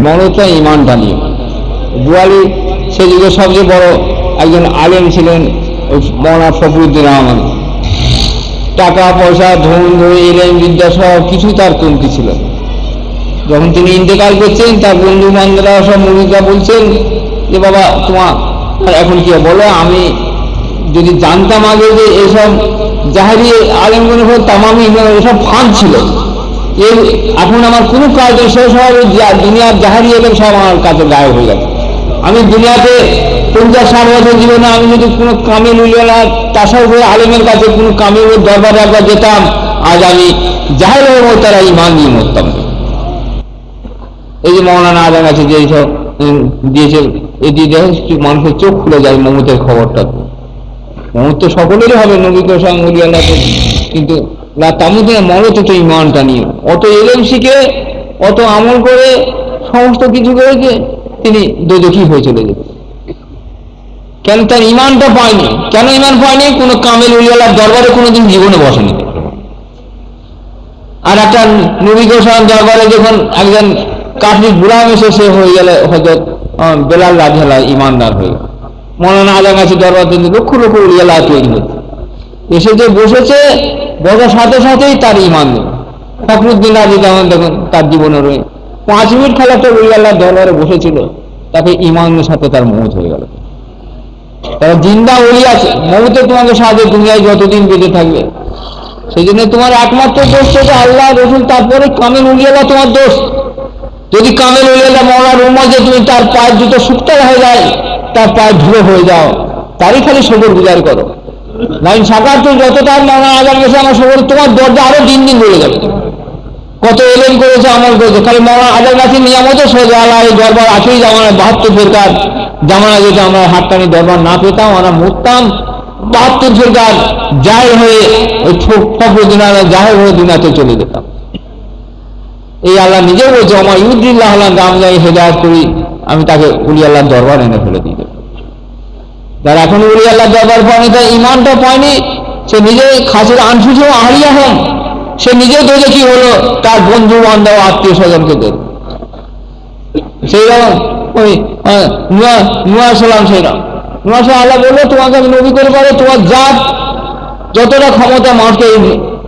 মমতা ইমানটা নিয়ে। বুয়ালি সে যুগে সবচেয়ে বড় একজন আলেম ছিলেন মৌলানা ফখরুদ্দিন আহমদ। টাকা পয়সা ধন এলেম বিদ্যা সব কিছু তার কমতি ছিল। যখন তিনি ইন্তেকাল করছেন তার বন্ধু বান্ধবরা সব মুরিদরা বলছেন যে বাবা তোমার এখন কি বলো, আমি যদি জানতাম আগে যে এসব জাহেরি আলেমগুলো হল তামামি এসব ফাঁদ ছিল, এখন আমার কোনো কাজ শেষ হওয়ার দুনিয়ার জাহেরি এলেম সব আমার কাছে গায়েব হয়ে গেছে। আমি দুনিয়াতে 50-60 বছর জীবনে আমি যদি কোনো কামিল উলিয়ালা তাসাউফের আলেমের কাছে কোনো কামিলের দরবারে একবার যেতাম, আজ আমি জাহেরের মতো তারা ইমান নিয়ে মরতাম। এই যে মৌলানা আজান আছে যে এইসব দিয়েছে, এটি দেখেন মানুষের চোখ খুলে যায় মমতের খবরটা। মমত তো সকলেরই হবে, নবী কোরআন উলিয়াল্লাহ, কিন্তু তামুদিনের মমত তো ইমানটা নিয়ে অত এলেম শিখে অত আমল করে সমস্ত কিছু করেছে, তিনি দোজখী হয়ে চলে যেত। কেন? তার ইমানটা পায়নি। কেন ইমান পায়নি? কোনো কামেল উলিয়াল্লাহর দরবারে কোনোদিন জীবনে বসেনি। আর একটা নবী কোরআন দরবারে যখন একজন কাফির গুলাম এসে সে হয়ে গেল হযরত বেলাল রাদিয়াল্লাহু ইমানদার হয়ে গেল। মৌলানা আজম আছে দরবার থেকে লক্ষ লক্ষ উলিয়াল্লাহ তৈরি হচ্ছে, এসে যে বসেছে, বসার সাথে সাথেই তার ইমান নেই। ফখরুদ্দিন রাজি যেমন দেখুন তার জীবনে রয়ে 5 মিনিট খেলা একটা উলিয়াল্লাহর দরবারে বসেছিল, তাকে ইমানের সাথে তার মওত হয়ে গেল। তারা জিন্দা ওলি আছে, মওতে তোমাকে সাথে দুনিয়ায় যতদিন বেঁচে থাকবে। সেই জন্য তোমার একমাত্র দোষ হচ্ছে আল্লাহ রসুল, তারপরে কামেল উলিয়াল্লাহ তোমার দোষ। যদি কামেল উলিয়াল্লাহ মওলার উম্মত যে তুমি তার পায়ের জুতো শুকতার হয়ে যায়, তার পায়ে ধুলো হয়ে যাও, তারই খালি শুকর গুজার করো। লাইন সাকার তো যত তার মৌলানা আজান গেছে আমার শুকর, তোমার দরজা আরো দিন দিন বেড়ে যাবে। কত এলেম করেছে, আমল করেছে, খালি মৌলানা আজান গাছে নিয়ামত সোজা আল্লাহ এই দরবার আছেই জামানায় 72 ফেরকার জামানা, যেটা আমরা হাতটানি দরবার না পেতাম, আমরা মরতাম 72 ফেরকার জাহের হয়ে ওই ফখরুদ্দিন জাহের হয়ে দুনিয়াতে চলে যেতাম। এই আল্লাহ নিজে বলছে আমার ইউদ্দিল্লাহ আমি হেদায়ত করি, আমি তাকে উলি আল্লাহর দরবার এনে ফেলে দিই। যারা এখন উলি আল্লাহর দরবার পায়নি, তার ইমানটা পায়নি, সে নিজে খাসের আনসুসেও আড়িয়া হন, সে নিজে দোজে কি হলো, তার বন্ধু বান্ধব আত্মীয় স্বজনকে দেন। সেইরকম ওই নুয়া সালাম, সেইরকম নুয়া সালাম আল্লাহ বললো তোমাকে আমি নবী করে পারো, তোমার জাত যতটা ক্ষমতা মানুষকে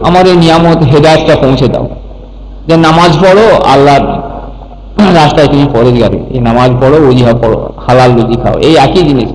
আমার এই নিয়ামত হেদায়তটা পৌঁছে দাও, যে নামাজ পড়ো, আল্লাহর রাস্তায় তুমি পরে গেলে এই নামাজ পড়ো, ওজিহা পড়ো, হালাল রুজি খাও, এই একই জিনিস।